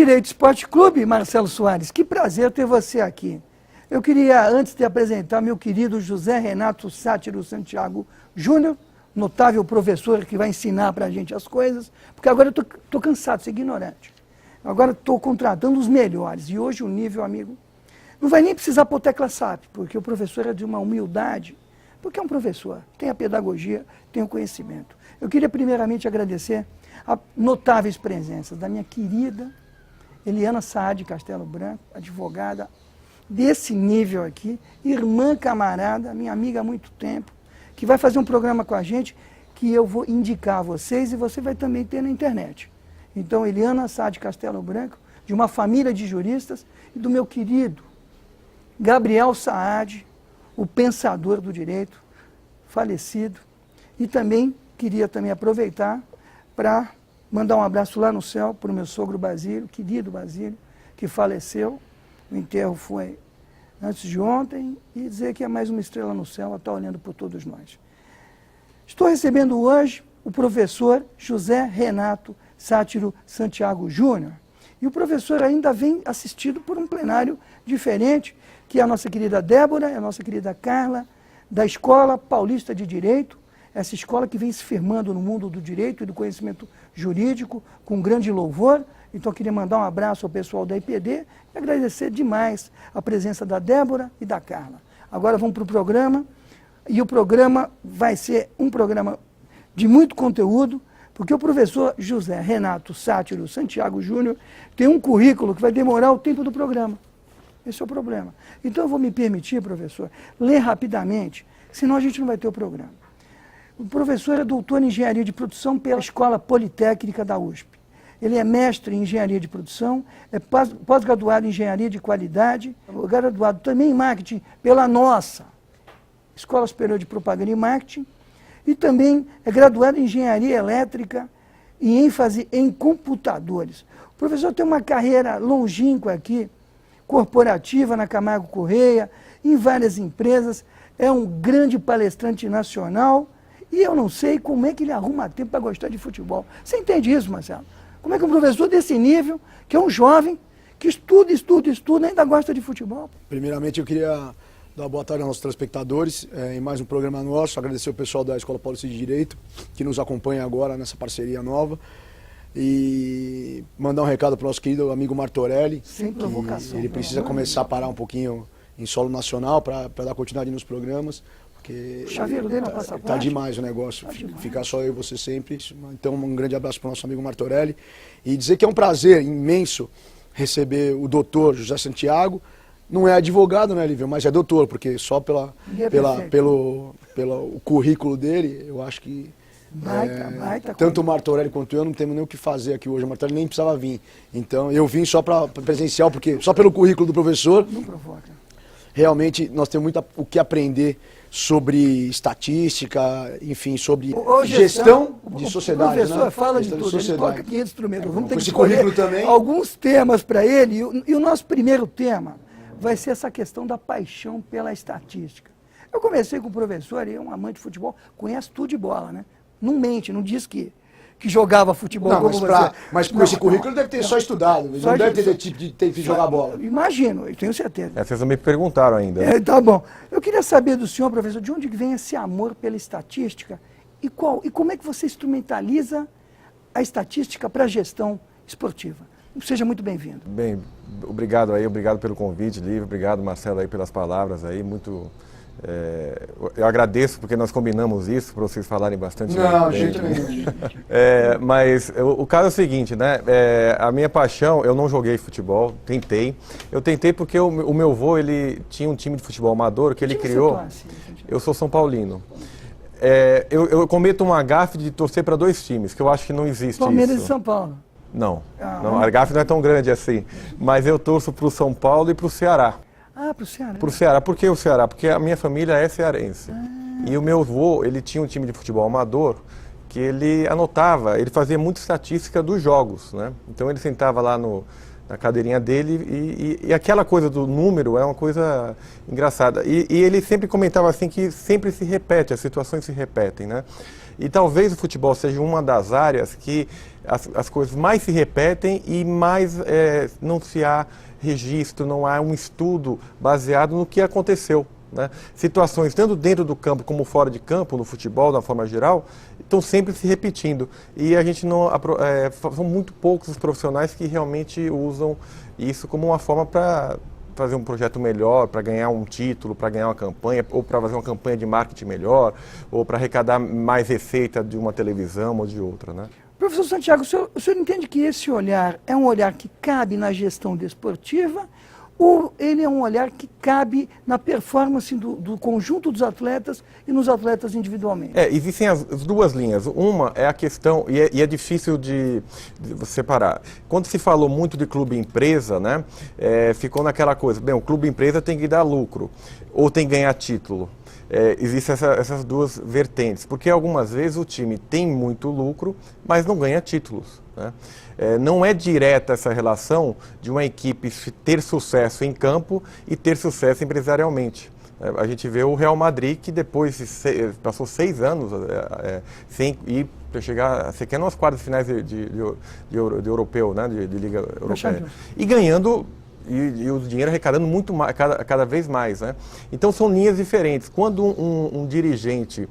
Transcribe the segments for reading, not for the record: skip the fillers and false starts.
Direito Esporte Clube, Marcelo Soares, que prazer ter você aqui. Eu queria, antes de apresentar meu querido José Renato Sátiro Santiago Júnior, notável professor que vai ensinar para a gente as coisas, porque agora eu estou cansado de ser ignorante. Agora estou contratando os melhores, e hoje o nível, amigo, não vai nem precisar pôr tecla SAP, porque o professor é de uma humildade, porque é um professor, tem a pedagogia, tem o conhecimento. Eu queria primeiramente agradecer a notáveis presenças da minha querida Eliana Saad Castelo Branco, advogada desse nível aqui, irmã camarada, minha amiga há muito tempo, que vai fazer um programa com a gente que eu vou indicar a vocês e você vai também ter na internet. Então, Eliana Saad Castelo Branco, de uma família de juristas, e do meu querido Gabriel Saad, o pensador do direito, falecido. E também queria aproveitar para mandar um abraço lá no céu para o meu sogro Basílio, querido Basílio, que faleceu. O enterro foi antes de ontem, e dizer que é mais uma estrela no céu, ela está olhando por todos nós. Estou recebendo hoje o professor José Renato Sátiro Santiago Júnior, e o professor ainda vem assistido por um plenário diferente, que é a nossa querida Débora, a nossa querida Carla, da Escola Paulista de Direito, essa escola que vem se firmando no mundo do direito e do conhecimento jurídico, com grande louvor. Então, eu queria mandar um abraço ao pessoal da IPD e agradecer demais a presença da Débora e da Carla. Agora vamos para o programa, e o programa vai ser um programa de muito conteúdo, porque o professor José Renato Sátiro Santiago Júnior tem um currículo que vai demorar o tempo do programa. Esse é o problema. Então, eu vou me permitir, professor, ler rapidamente, senão a gente não vai ter o programa. O professor é doutor em Engenharia de Produção pela Escola Politécnica da USP. Ele é mestre em Engenharia de Produção, é pós-graduado em Engenharia de Qualidade, graduado também em Marketing pela nossa Escola Superior de Propaganda e Marketing, e também é graduado em Engenharia Elétrica e ênfase em computadores. O professor tem uma carreira longínqua aqui, corporativa na Camargo Correia, em várias empresas, é um grande palestrante nacional, e eu não sei como é que ele arruma tempo para gostar de futebol. Você entende isso, Marcelo? Como é que um professor desse nível, que é um jovem, que estuda, ainda gosta de futebol? Primeiramente, eu queria dar uma boa tarde aos nossos telespectadores, em mais um programa nosso, agradecer o pessoal da Escola Paulista de Direito, que nos acompanha agora nessa parceria nova, e mandar um recado para o nosso querido amigo Martorelli. Sem provocação. Ele precisa começar a parar um pouquinho em solo nacional para dar continuidade nos programas. O chaveiro dele é passaporte. Tá demais o negócio, ficar só eu e você sempre. Então, um grande abraço para o nosso amigo Martorelli. E dizer que é um prazer imenso receber o doutor José Santiago. Não é advogado, né, Lívia, mas é doutor, porque só pelo currículo dele, eu acho que tanto o Martorelli quanto eu não temos nem o que fazer aqui hoje. O Martorelli nem precisava vir. Então, eu vim só para presencial, porque só pelo currículo do professor. Não provoca. Realmente, nós temos muito o que aprender sobre estatística, enfim, sobre gestão de sociedade. O professor, né, fala de tudo, ele toca 500 instrumentos. Vamos ter que escolher alguns temas para ele. E o nosso primeiro tema vai ser essa questão da paixão pela estatística. Eu comecei com o professor, ele é um amante de futebol, conhece tudo de bola, né? Não mente, não diz que jogava futebol como você. Mas com esse currículo ele deve ter só estudado, ele não deve ter que jogar bola. Imagino, eu tenho certeza. Vocês não me perguntaram ainda. Tá bom. Eu queria saber do senhor, professor, de onde vem esse amor pela estatística e como é que você instrumentaliza a estatística para a gestão esportiva. Seja muito bem-vindo. Bem, obrigado pelo convite, Lívia, obrigado, Marcelo, aí pelas palavras aí, muito... eu agradeço porque nós combinamos isso para vocês falarem bastante. Não, de jeito nenhum. Mas o caso é o seguinte, né? A minha paixão, eu não joguei futebol, tentei. Eu tentei porque o meu avô, ele tinha um time de futebol amador que ele criou. Eu sou São Paulino. Eu cometo uma gafe de torcer para dois times, que eu acho que não existe Palmeiras isso. e São Paulo. Não, a gafe não é tão grande assim. Mas eu torço para o São Paulo e para o Ceará. Ah, para o Ceará. Para o Ceará. Por que o Ceará? Porque a minha família é cearense. E o meu avô, ele tinha um time de futebol amador que ele anotava, ele fazia muita estatística dos jogos, né? Então ele sentava lá na cadeirinha dele, e aquela coisa do número é uma coisa engraçada. E ele sempre comentava assim que sempre se repete, as situações se repetem, né? E talvez o futebol seja uma das áreas que as coisas mais se repetem e mais não se há registro, não há um estudo baseado no que aconteceu, né? Situações tanto dentro do campo como fora de campo, no futebol, de uma forma geral, estão sempre se repetindo. E a gente não... são muito poucos os profissionais que realmente usam isso como uma forma para fazer um projeto melhor, para ganhar um título, para ganhar uma campanha, ou para fazer uma campanha de marketing melhor, ou para arrecadar mais receita de uma televisão ou de outra, né? Professor Santiago, o senhor entende que esse olhar é um olhar que cabe na gestão desportiva ou ele é um olhar que cabe na performance do conjunto dos atletas e nos atletas individualmente? Existem as duas linhas. Uma é a questão, e é difícil de separar. Quando se falou muito de clube-empresa, né, ficou naquela coisa, bem, o clube-empresa tem que dar lucro, ou tem que ganhar título. Existem essas duas vertentes, porque algumas vezes o time tem muito lucro, mas não ganha títulos, né? Não é direta essa relação de uma equipe ter sucesso em campo e ter sucesso empresarialmente. A gente vê o Real Madrid, que depois passou 6 anos sem ir para chegar sequer nas quartas finais de europeu, né, de Liga Europeia. E ganhando... E o dinheiro arrecadando muito mais, cada vez mais, né? Então são linhas diferentes. Quando um dirigente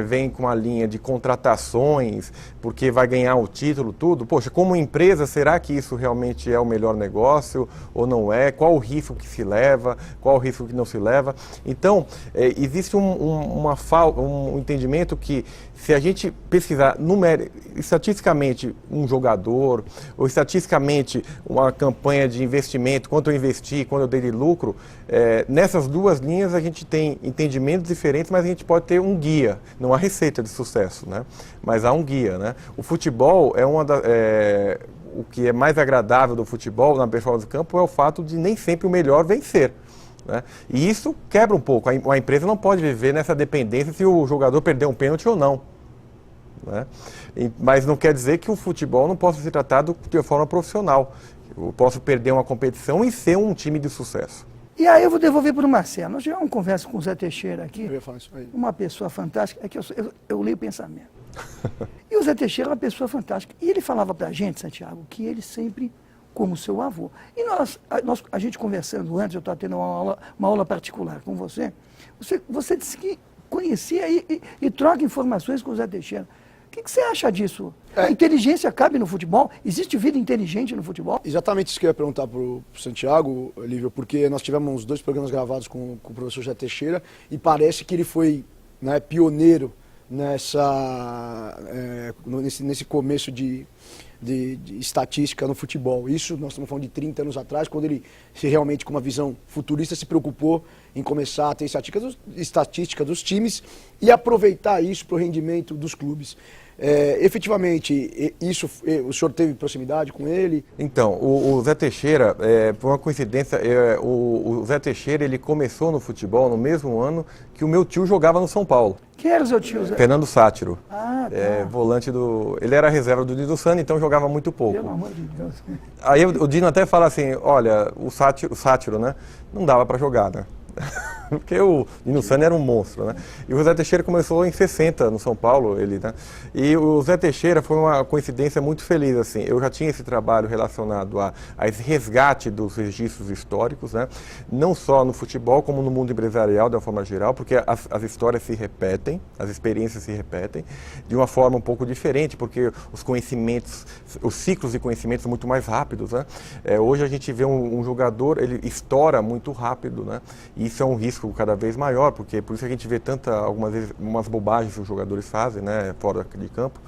vem com uma linha de contratações, porque vai ganhar o título, tudo, poxa, como empresa, será que isso realmente é o melhor negócio ou não é? Qual o risco que se leva, qual o risco que não se leva? Então, existe um entendimento que se a gente pesquisar estatisticamente um jogador, ou estatisticamente uma campanha de investimento, quanto eu investi, quanto eu dei de lucro, nessas duas linhas a gente tem entendimentos diferentes, mas a gente pode ter um guia, não há receita de sucesso, né? Mas há um guia, né? O futebol o que é mais agradável do futebol na performance do campo é o fato de nem sempre o melhor vencer, né? E isso quebra um pouco. A empresa não pode viver nessa dependência se o jogador perder um pênalti ou não, né? Mas não quer dizer que o futebol não possa ser tratado de forma profissional. Eu posso perder uma competição e ser um time de sucesso. E aí eu vou devolver para o Marcelo. Nós tivemos uma conversa com o Zé Teixeira aqui. Eu ia falar isso aí. Uma pessoa fantástica. É que eu leio pensamento. E o Zé Teixeira é uma pessoa fantástica. E ele falava para a gente, Santiago, que ele sempre... como seu avô. E a gente conversando antes, eu estava tendo uma aula particular com você, você disse que conhecia e troca informações com o Zé Teixeira. O que você acha disso? A inteligência cabe no futebol? Existe vida inteligente no futebol? Exatamente isso que eu ia perguntar para o Santiago, Lívia, porque nós tivemos 2 programas gravados com o professor Zé Teixeira e parece que ele foi, né, pioneiro nesse começo de estatística no futebol. Isso nós estamos falando de 30 anos atrás, quando ele realmente, com uma visão futurista, se preocupou em começar a ter estatística dos times e aproveitar isso para o rendimento dos clubes. Efetivamente, o senhor teve proximidade com ele? Então, o Zé Teixeira, por uma coincidência, o Zé Teixeira ele começou no futebol no mesmo ano que o meu tio jogava no São Paulo. Quem era o seu tio, Zé? Fernando Sátiro. Ah, tá. Volante do... Ele era reserva do Dino Sano, então jogava muito pouco. Pelo amor de Deus. Aí o Dino até fala assim, olha, o Sátiro, né, não dava para jogar, né? Porque o Dino Sano era um monstro, né? E o Zé Teixeira começou em 60 no São Paulo, né? E o Zé Teixeira foi uma coincidência muito feliz, assim. Eu já tinha esse trabalho relacionado a esse resgate dos registros históricos, né? Não só no futebol, como no mundo empresarial, de uma forma geral, porque as histórias se repetem, as experiências se repetem, de uma forma um pouco diferente, porque os conhecimentos, os ciclos de conhecimentos são muito mais rápidos, né? Hoje a gente vê um jogador, ele estoura muito rápido, né? E isso é um risco cada vez maior, porque por isso a gente vê algumas vezes, umas bobagens que os jogadores fazem, né, fora de campo.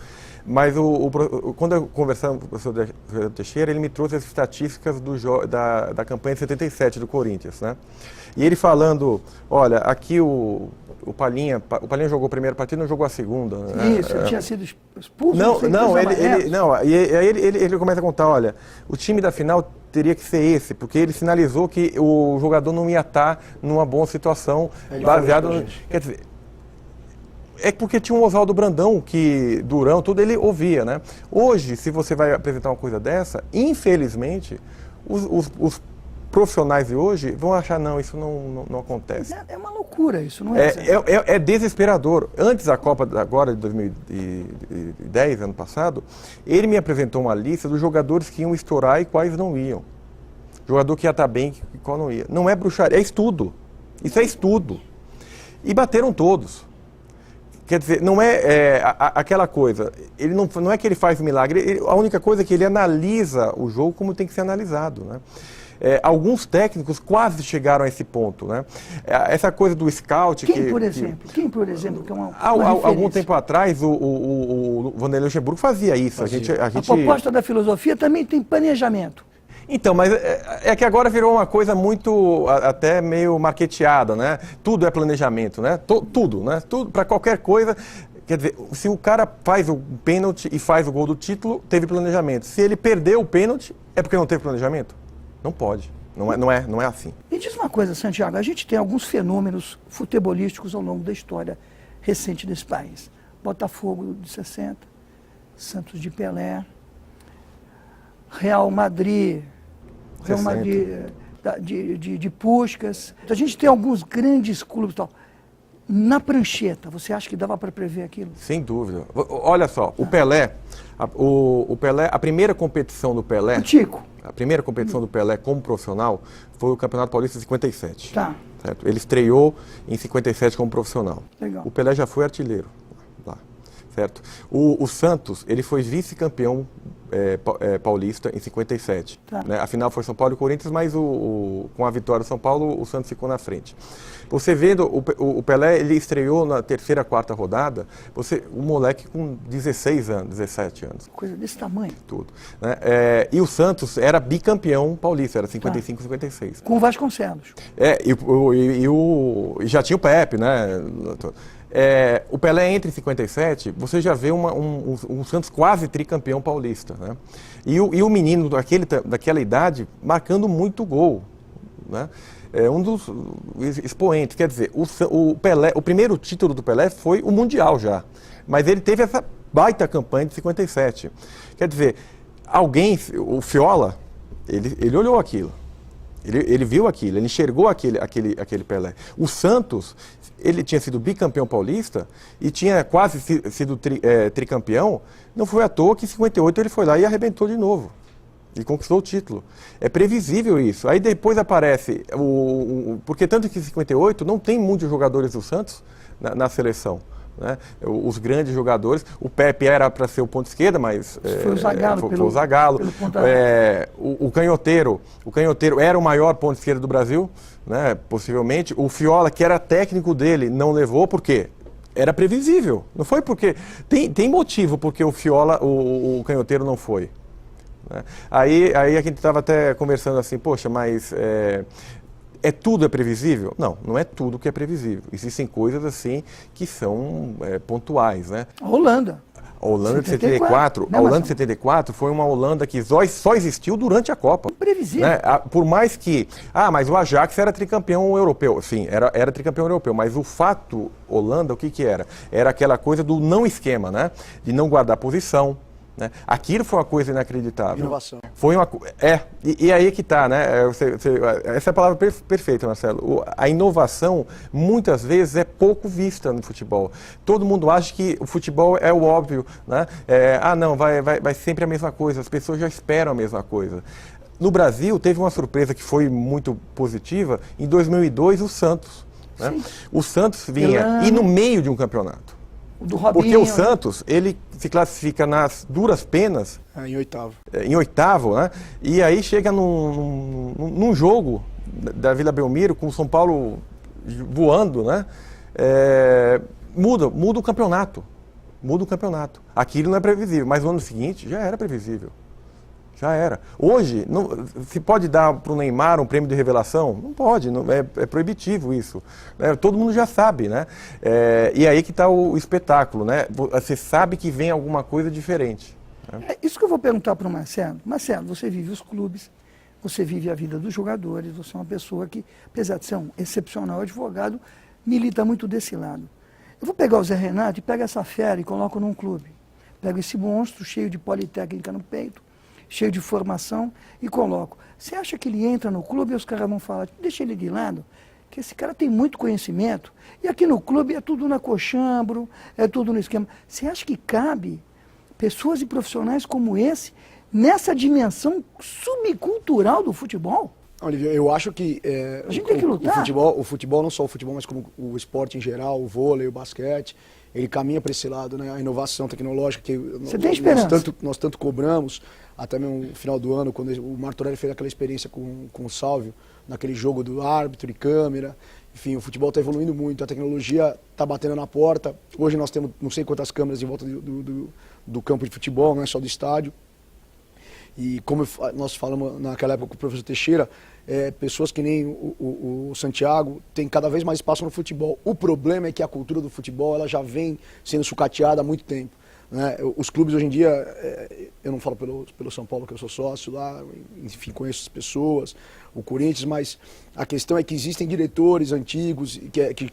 Mas quando eu conversava com o professor Teixeira, ele me trouxe as estatísticas da campanha de 77 do Corinthians, né? E ele falando, olha, aqui o Palhinha jogou a primeira partida, não jogou a segunda. Isso, ele tinha sido expulso. Ele começa a contar, olha, o time da final teria que ser esse, porque ele sinalizou que o jogador não ia estar numa boa situação, baseado no... Quer dizer, é porque tinha um Oswaldo Brandão, que Durão, tudo ele ouvia, né? Hoje, se você vai apresentar uma coisa dessa, infelizmente, Os profissionais de hoje vão achar, não, isso não acontece. É uma loucura isso, não é? É desesperador. Antes da Copa agora de 2010, ano passado, ele me apresentou uma lista dos jogadores que iam estourar e quais não iam. Jogador que ia estar bem e qual não ia. Não é bruxaria, é estudo. Isso é estudo. E bateram todos. Quer dizer, não é aquela coisa, ele não é que ele faz milagre, a única coisa é que ele analisa o jogo como tem que ser analisado, né? Alguns técnicos quase chegaram a esse ponto, né? Essa coisa do scout... Quem, por exemplo, que é uma algum tempo atrás, o Vanderlei Luxemburgo fazia isso. A proposta da filosofia também tem planejamento. Então, mas é que agora virou uma coisa muito, até meio marketeada, né? Tudo é planejamento, né? Tudo, né? Tudo, para qualquer coisa. Quer dizer, se o cara faz o pênalti e faz o gol do título, teve planejamento. Se ele perdeu o pênalti, é porque não teve planejamento? Não pode. Não é assim. Me diz uma coisa, Santiago, a gente tem alguns fenômenos futebolísticos ao longo da história recente desse país. Botafogo de 60, Santos de Pelé, Real Madrid de Puskás. Então, a gente tem alguns grandes clubes e tal. Na prancheta, você acha que dava para prever aquilo? Sem dúvida. Olha só, o Pelé, a primeira competição do Pelé... O Tico. A primeira competição do Pelé como profissional foi o Campeonato Paulista em 57. Tá. Certo? Ele estreou em 57 como profissional. Legal. O Pelé já foi artilheiro lá, certo? O Santos, ele foi vice-campeão paulista em 57. Tá. Né? A final foi São Paulo e Corinthians, mas com a vitória do São Paulo, o Santos ficou na frente. Você vendo, o Pelé, ele estreou na terceira, quarta rodada, um moleque com 16 anos, 17 anos. Coisa desse tamanho. Tudo. Né? E o Santos era bicampeão paulista, era 55, 56. Com o Vasconcelos. E já tinha o Pepe, né? O Pelé entra em 57, você já vê um Santos quase tricampeão paulista, né? E o menino daquela idade marcando muito gol, né? Um dos expoentes, quer dizer, o Pelé, o primeiro título do Pelé foi o Mundial já, mas ele teve essa baita campanha de 57. Quer dizer, o Fiola, ele olhou aquilo, ele viu aquilo, ele enxergou aquele Pelé. O Santos, ele tinha sido bicampeão paulista e tinha quase sido tricampeão, não foi à toa que em 58 ele foi lá e arrebentou de novo. E conquistou o título. É previsível isso. Aí depois aparece, porque tanto que em 58 não tem muitos jogadores do Santos na seleção. Né? Os grandes jogadores, o Pepe era para ser o ponto esquerda, mas foi o Zagallo. Foi o Zagallo. O Canhoteiro era o maior ponto esquerda do Brasil, né? Possivelmente. O Fiola, que era técnico dele, não levou, por quê? Era previsível. Não foi porque... Tem motivo porque o Fiola, o Canhoteiro não foi. Né? Aí a gente estava até conversando assim, poxa, mas tudo é previsível? Não é tudo que é previsível. Existem coisas assim que são pontuais, né? A Holanda. A Holanda de 74, a Holanda de 74 foi uma Holanda que só existiu durante a Copa. Imprevisível. Né? Por mais que... mas o Ajax era tricampeão europeu. Sim, era tricampeão europeu, mas o fato Holanda, o que era? Era aquela coisa do não esquema, né? De não guardar posição. Né? Aquilo foi uma coisa inacreditável. Inovação. Foi e aí que está, né? Essa é a palavra perfeita, Marcelo. A inovação, muitas vezes, é pouco vista no futebol. Todo mundo acha que o futebol é o óbvio, né? Não, vai sempre a mesma coisa, as pessoas já esperam a mesma coisa. No Brasil, teve uma surpresa que foi muito positiva, em 2002, o Santos. Né? O Santos vinha e no meio de um campeonato. Porque o Santos, ele se classifica nas duras penas. Em oitavo. Em oitavo, né? E aí chega num jogo da Vila Belmiro, com o São Paulo voando, né? Muda o campeonato. Muda o campeonato. Aquilo não é previsível, mas no ano seguinte já era previsível. Já era. Hoje, se pode dar para o Neymar um prêmio de revelação? Não pode, é proibitivo isso. Todo mundo já sabe, né? E aí que está o espetáculo, né? Você sabe que vem alguma coisa diferente. Né? É isso que eu vou perguntar para o Marcelo. Marcelo, você vive os clubes, você vive a vida dos jogadores, você é uma pessoa que, apesar de ser um excepcional advogado, milita muito desse lado. Eu vou pegar o Zé Renato e pego essa fera e coloco num clube. Pego esse monstro cheio de politécnica no peito, cheio de formação, e coloco. Você acha que ele entra no clube e os caras vão falar, deixa ele de lado, que esse cara tem muito conhecimento, e aqui no clube é tudo na coxambro, é tudo no esquema. Você acha que cabe pessoas e profissionais como esse nessa dimensão subcultural do futebol? Olívio, eu acho que a gente tem que lutar. O futebol, não só o futebol, mas como o esporte em geral, o vôlei, o basquete, ele caminha para esse lado, né? A inovação tecnológica que Você tem esperança? nós tanto cobramos, até mesmo no final do ano, quando o Martorelli fez aquela experiência com o Sálvio, naquele jogo do árbitro e câmera. Enfim, o futebol está evoluindo muito, a tecnologia está batendo na porta. Hoje nós temos não sei quantas câmeras em volta do campo de futebol, não é só do estádio. E como nós falamos naquela época com o professor Teixeira, pessoas que nem o Santiago têm cada vez mais espaço no futebol. O problema é que a cultura do futebol ela já vem sendo sucateada há muito tempo, né? Os clubes hoje em dia, eu não falo pelo São Paulo, que eu sou sócio lá, enfim, conheço as pessoas, o Corinthians, mas a questão é que existem diretores antigos,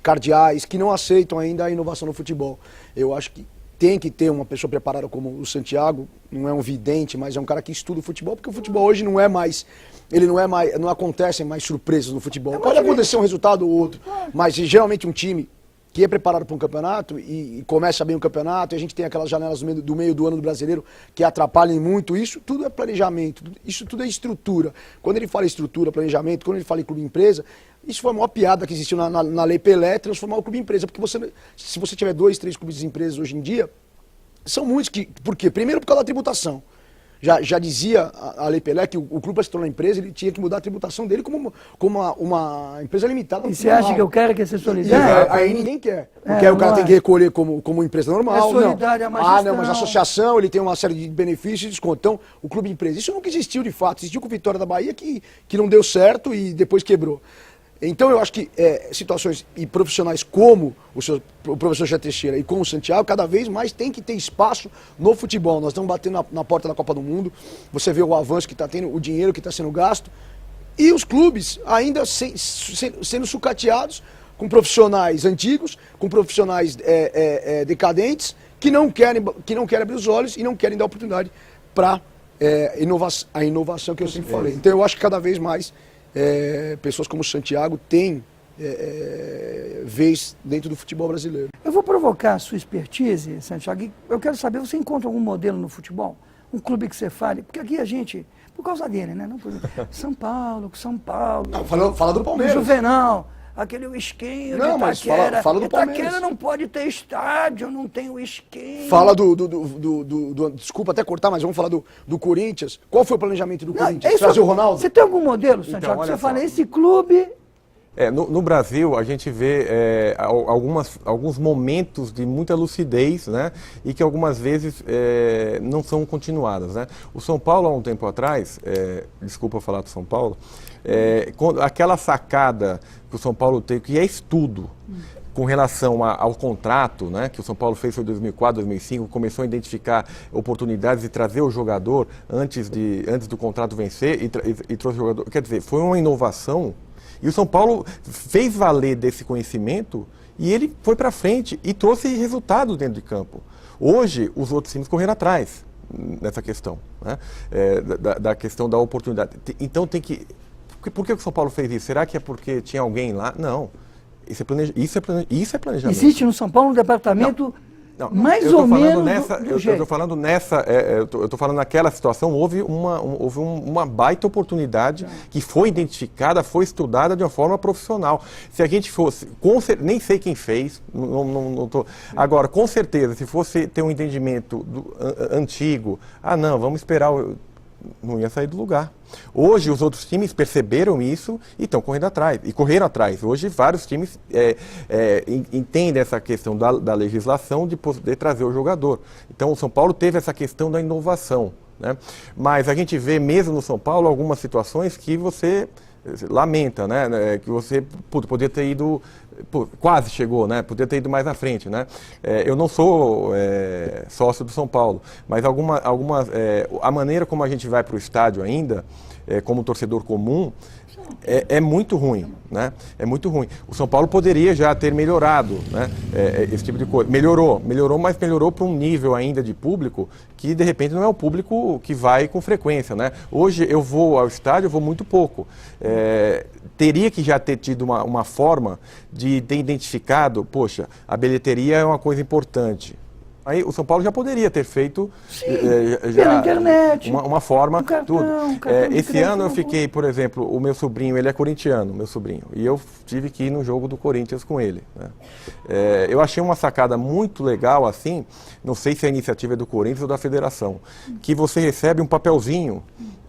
cardeais, que não aceitam ainda a inovação no futebol. Eu acho que tem que ter uma pessoa preparada como o Santiago, não é um vidente, mas é um cara que estuda o futebol, porque o futebol hoje não acontecem mais surpresas no futebol. Pode acontecer um resultado ou outro, mas geralmente um time que é preparado para um campeonato e começa bem o campeonato, e a gente tem aquelas janelas do meio do ano do brasileiro que atrapalham muito isso, tudo é planejamento, isso tudo é estrutura. Quando ele fala em estrutura, planejamento, quando ele fala em clube empresa, isso foi a maior piada que existiu na Lei Pelé, transformar o clube em empresa, porque se você tiver 2, 3 clubes de empresas hoje em dia, são muitos que... Por quê? Primeiro por causa da tributação. Já dizia a Lei Pelé que o clube para se tornar empresa, ele tinha que mudar a tributação dele como uma empresa limitada. E você acha que o cara quer ser solidário? Aí ninguém quer. Porque o cara tem que recolher como empresa normal. É solidário, não. É uma gestão. Não, mas a associação, ele tem uma série de benefícios e desconto. Então, o clube empresa. Isso nunca existiu de fato. Existiu com o Vitória da Bahia, que não deu certo e depois quebrou. Então eu acho que situações e profissionais como o professor José Teixeira e como o Santiago, cada vez mais tem que ter espaço no futebol. Nós estamos batendo na porta da Copa do Mundo, você vê o avanço que está tendo, o dinheiro que está sendo gasto, e os clubes ainda sendo sucateados com profissionais antigos, com profissionais decadentes, que não querem abrir os olhos e não querem dar oportunidade para a inovação que eu sempre falei. Então eu acho que cada vez mais pessoas como o Santiago têm vez dentro do futebol brasileiro. Eu vou provocar a sua expertise, Santiago, e eu quero saber, você encontra algum modelo no futebol? Um clube que você fale? Porque aqui a gente, por causa dele, né? Não por São Paulo. Não, fala do Palmeiras. Juvenal, aquele Whiskinho de Itaquera. Mas fala do Palmeiras. Itaquera não pode ter estádio, não tem Whiskinho. Fala desculpa até cortar, mas vamos falar do Corinthians. Qual foi o planejamento do Corinthians? Trazer o Ronaldo? Você tem algum modelo, Santiago, então, que você fala, esse clube... No Brasil, a gente vê alguns momentos de muita lucidez, né, e que algumas vezes não são continuadas, né? O São Paulo, há um tempo atrás, desculpa falar do São Paulo, aquela sacada que o São Paulo tem, que é estudo, com relação ao contrato, né, que o São Paulo fez em 2004, 2005, começou a identificar oportunidades e trazer o jogador antes do contrato vencer e trouxe o jogador. Quer dizer, foi uma inovação. E o São Paulo fez valer desse conhecimento e ele foi para frente e trouxe resultados dentro de campo. Hoje, os outros times correram atrás nessa questão, né? Da questão da oportunidade. Então tem que... Por que o São Paulo fez isso? Será que é porque tinha alguém lá? Não. Isso é planejamento. Existe no São Paulo um departamento... Não, mais ou menos eu estou falando nessa, eu estou falando naquela situação, houve uma baita oportunidade que foi identificada, foi estudada de uma forma profissional. Se a gente fosse, nem sei quem fez, agora, com certeza, se fosse ter um entendimento antigo, não, vamos esperar, não ia sair do lugar. Hoje os outros times perceberam isso e estão correndo atrás, e correram atrás. Hoje vários times entendem essa questão da legislação de poder trazer o jogador. Então o São Paulo teve essa questão da inovação, né? Mas a gente vê mesmo no São Paulo algumas situações que você lamenta, né? Que você poderia ter ido, quase chegou, né? Poderia ter ido mais à frente, né? Eu não sou sócio do São Paulo, mas a maneira como a gente vai para o estádio ainda, como torcedor comum, é muito ruim, né? É muito ruim. O São Paulo poderia já ter melhorado, né? Esse tipo de coisa. Melhorou, mas melhorou para um nível ainda de público que de repente não é o público que vai com frequência, né? Hoje eu vou ao estádio, eu vou muito pouco. Teria que já ter tido uma forma de ter identificado, poxa, a bilheteria é uma coisa importante. Aí o São Paulo já poderia ter feito pela internet, uma forma, cartão, tudo. Esse ano eu fiquei, por exemplo, o meu sobrinho, ele é corintiano, meu sobrinho, e eu tive que ir no jogo do Corinthians com ele, né? Eu achei uma sacada muito legal, assim, não sei se a iniciativa é do Corinthians ou da Federação, que você recebe um papelzinho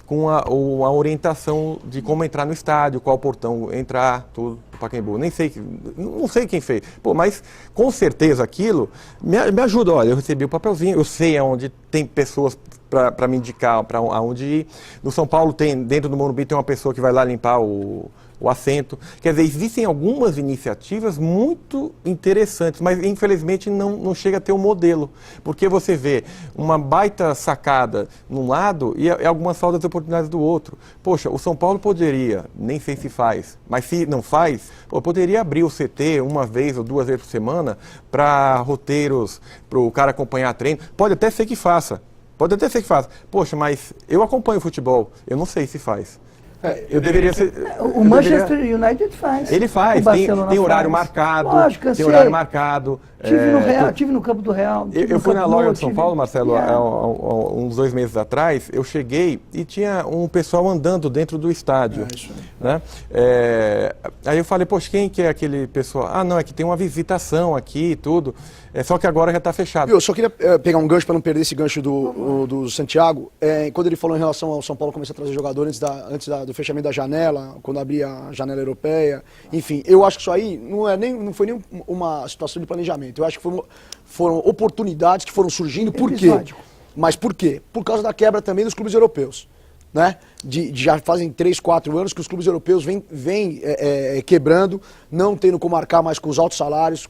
com a orientação de como entrar no estádio, qual portão entrar, tudo, Pacaembu. Nem sei, não sei quem fez. Pô, mas com certeza aquilo me ajuda. Olha, eu recebi o papelzinho, eu sei aonde tem pessoas para me indicar para aonde ir. No São Paulo tem, dentro do Morumbi tem uma pessoa que vai lá limpar o assento. Quer dizer, existem algumas iniciativas muito interessantes, mas infelizmente não chega a ter um modelo. Porque você vê uma baita sacada num lado e algumas faltas de oportunidades do outro. Poxa, o São Paulo poderia, nem sei se faz, mas se não faz, poderia abrir o CT uma vez ou duas vezes por semana para roteiros, para o cara acompanhar treino. Pode até ser que faça. Poxa, mas eu acompanho futebol, eu não sei se faz. Eu deveria ser. O Manchester United faz. Ele faz, tem horário marcado. Lógico, tem horário marcado. Tive no campo do Real. Eu fui na loja de São Paulo, Marcelo, há uns 2 meses atrás. Eu cheguei e tinha um pessoal andando dentro do estádio. Né? Aí eu falei, poxa, quem que é aquele pessoal? Ah, não, é que tem uma visitação aqui e tudo. Só que agora já está fechado. Eu só queria pegar um gancho para não perder esse gancho do Santiago. Quando ele falou em relação ao São Paulo começar a trazer jogadores antes do fechamento da janela, quando abria a janela europeia, enfim, eu acho que isso aí não foi nem uma situação de planejamento. Eu acho que foram oportunidades que foram surgindo. Por quê? Mas por quê? Por causa da quebra também dos clubes europeus. Né? Já fazem 3, 4 anos que os clubes europeus vêm quebrando, não tendo como marcar mais com os altos salários.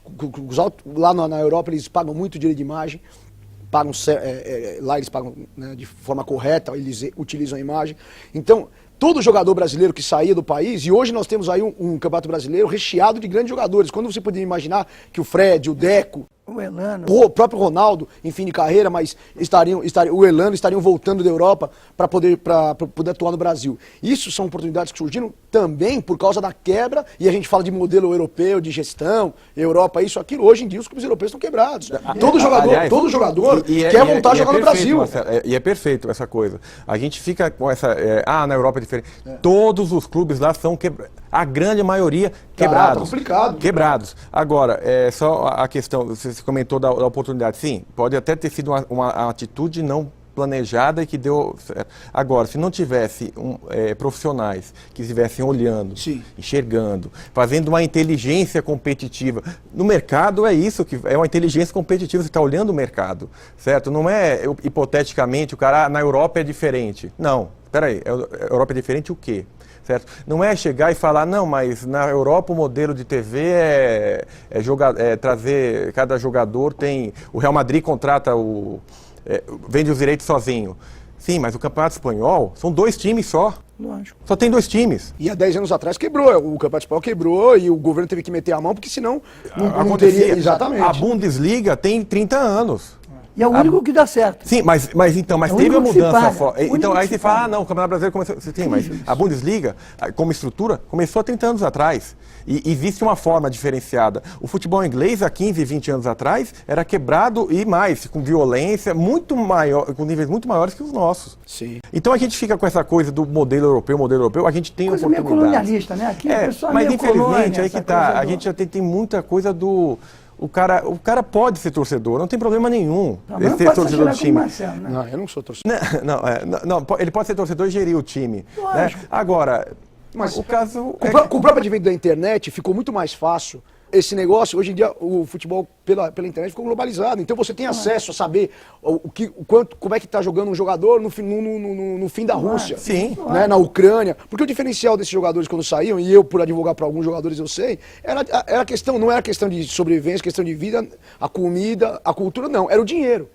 Lá na Europa eles pagam muito direito de imagem, lá eles pagam, né, de forma correta, eles utilizam a imagem. Então, todo jogador brasileiro que saía do país, e hoje nós temos aí um campeonato brasileiro recheado de grandes jogadores. Quando você poderia imaginar que o Fred, o Deco, o Elano, o próprio Ronaldo, em fim de carreira, mas o Elano estariam voltando da Europa para poder atuar no Brasil. Isso são oportunidades que surgiram também por causa da quebra, e a gente fala de modelo europeu, de gestão, Europa, isso, aquilo. Hoje em dia os clubes europeus estão quebrados. Todo jogador quer voltar a jogar no Brasil. Marcelo, e é perfeito essa coisa. A gente fica com essa... na Europa é diferente. Todos os clubes lá são quebrados. A grande maioria quebrados. Tá complicado. Quebrados. Agora, só a questão, você comentou da oportunidade. Sim, pode até ter sido uma atitude não planejada e que deu certo. Agora, se não tivesse profissionais que estivessem olhando, sim, enxergando, fazendo uma inteligência competitiva. No mercado é isso, que é uma inteligência competitiva, você está olhando o mercado, certo? Não é hipoteticamente o cara, na Europa é diferente. Não, espera aí, a Europa é diferente o quê? Certo? Não é chegar e falar, não, mas na Europa o modelo de TV trazer, cada jogador tem, o Real Madrid contrata vende os direitos sozinho. Sim, mas o Campeonato Espanhol são 2 times só. Lógico. Só tem 2 times. E há 10 anos atrás quebrou, o Campeonato Espanhol quebrou e o governo teve que meter a mão, porque senão não teria... Exatamente. A Bundesliga tem 30 anos. E é o único que dá certo. Sim, mas teve a mudança. Então aí você fala, não, o Campeonato Brasileiro começou... Sim, mas a Bundesliga, como estrutura, começou há 30 anos atrás. E existe uma forma diferenciada. O futebol inglês, há 15, 20 anos atrás, era quebrado e mais, com violência muito maior, com níveis muito maiores que os nossos. Sim. Então a gente fica com essa coisa do modelo europeu, a gente tem oportunidade. Coisa meio colonialista, né? Aqui o pessoal mas meio infelizmente, colônia, aí que tá, a gente já tem muita coisa do... O cara pode ser torcedor, não tem problema nenhum. Ele ser torcedor do time. Marcelo, né? Não, eu não sou torcedor. Não, ele pode ser torcedor e gerir o time. Né? Agora, mas o caso... Com o próprio advento da internet, ficou muito mais fácil esse negócio. Hoje em dia, o futebol pela internet ficou globalizado. Então você tem acesso a saber como é que está jogando um jogador no fim da Rússia. Sim. Né, na Ucrânia. Porque o diferencial desses jogadores quando saíam, e eu por advogar para alguns jogadores eu sei, não era questão de sobrevivência, questão de vida, a comida, a cultura, não. Era o dinheiro.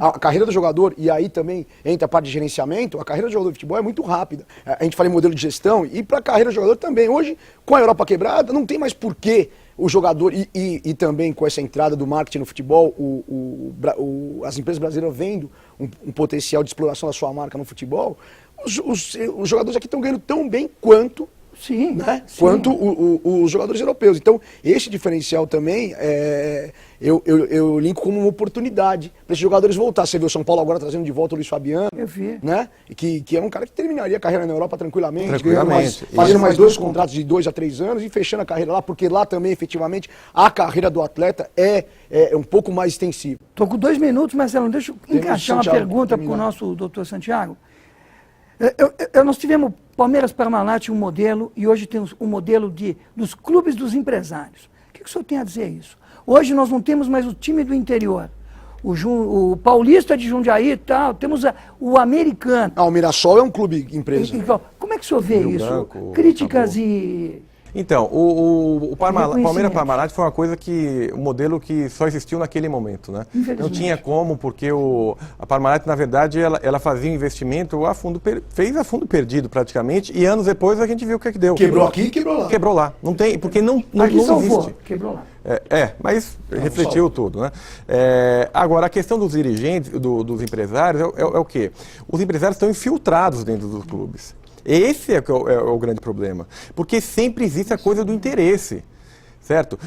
A carreira do jogador, e aí também entra a parte de gerenciamento, a carreira do jogador de futebol é muito rápida. A gente fala em modelo de gestão, e para a carreira do jogador também. Hoje, com a Europa quebrada, não tem mais porquê o jogador, e também com essa entrada do marketing no futebol, as empresas brasileiras vendo um potencial de exploração da sua marca no futebol, os jogadores aqui estão ganhando tão bem quanto, sim, né? Sim. Quanto os jogadores europeus. Então, esse diferencial também, eu linko como uma oportunidade para esses jogadores voltar. Você vê o São Paulo agora trazendo de volta o Luiz Fabiano. Eu vi. Né? Que era um cara que terminaria a carreira na Europa tranquilamente. Tranquilamente. Fazendo mais 2 contratos de 2 a 3 anos e fechando a carreira lá, porque lá também, efetivamente, a carreira do atleta é um pouco mais extensiva. Estou com 2 minutos, Marcelo, deixa eu encaixar uma pergunta para o nosso doutor Santiago. Nós tivemos Palmeiras Parmalat, um modelo, e hoje temos um modelo dos clubes dos empresários. O que o senhor tem a dizer isso? Hoje nós não temos mais o time do interior. O Paulista de Jundiaí e tal, temos o americano. O Mirassol é um clube empresa. Como é que o senhor vê Rio isso? Branco, Críticas acabou. E... Então, o Palmeiras Parmalat foi uma coisa um modelo que só existiu naquele momento, né? Não tinha como, porque a Parmalat, na verdade, ela fazia um investimento fez a fundo perdido praticamente, e anos depois a gente viu o que deu. Quebrou aqui e quebrou lá. Quebrou lá. Não tem, porque não Aqui salvou, existe. quebrou lá. Mas refletiu tudo, né? Agora, a questão dos dirigentes, dos empresários, é o quê? Os empresários estão infiltrados dentro dos clubes. Esse é o grande problema, porque sempre existe a coisa do interesse, certo?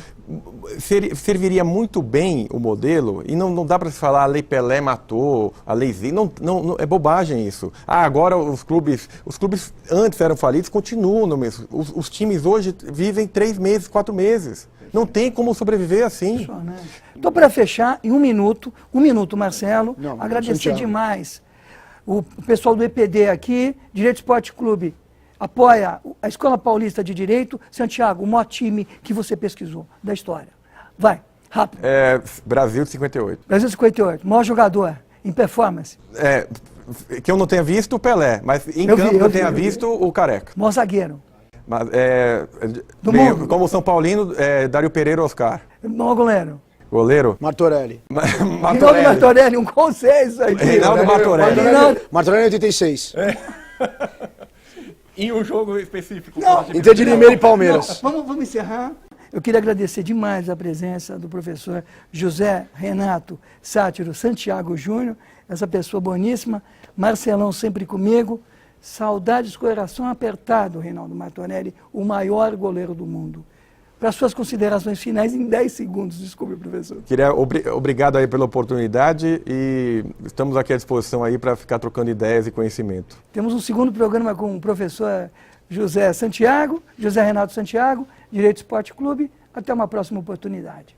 Serviria muito bem o modelo, e não dá para se falar a Lei Pelé matou, a Lei Z, não, é bobagem isso. Agora os clubes antes eram falidos, continuam no mesmo. Os times hoje vivem 3 meses, 4 meses. Não tem como sobreviver assim. Então, para fechar, em 1 minuto, Marcelo, agradecer demais o pessoal do EPD aqui, Direito Esporte Clube, apoia a Escola Paulista de Direito. Santiago, o maior time que você pesquisou da história. Vai, rápido. Brasil de 58. Brasil de 58, maior jogador em performance. Que eu não tenha visto o Pelé, mas em campo eu tenha visto o Careca. Maior zagueiro. Mas, como São Paulino, Dário Pereira Oscar. Maior goleiro. Goleiro? Martorelli. Reinaldo Martorelli, um consenso aqui. Reinaldo Martorelli. Martorelli 86. Em um jogo específico. Entre de Limeira e Palmeiras. Vamos encerrar. Eu queria agradecer demais a presença do professor José Renato Sátiro Santiago Júnior, essa pessoa boníssima. Marcelão sempre comigo. Saudades, coração apertado, Reinaldo Martorelli, o maior goleiro do mundo. Para suas considerações finais em 10 segundos, desculpe, professor. Obrigado aí pela oportunidade e estamos aqui à disposição aí para ficar trocando ideias e conhecimento. Temos um segundo programa com o professor José Renato Santiago, Direito Esporte Clube. Até uma próxima oportunidade.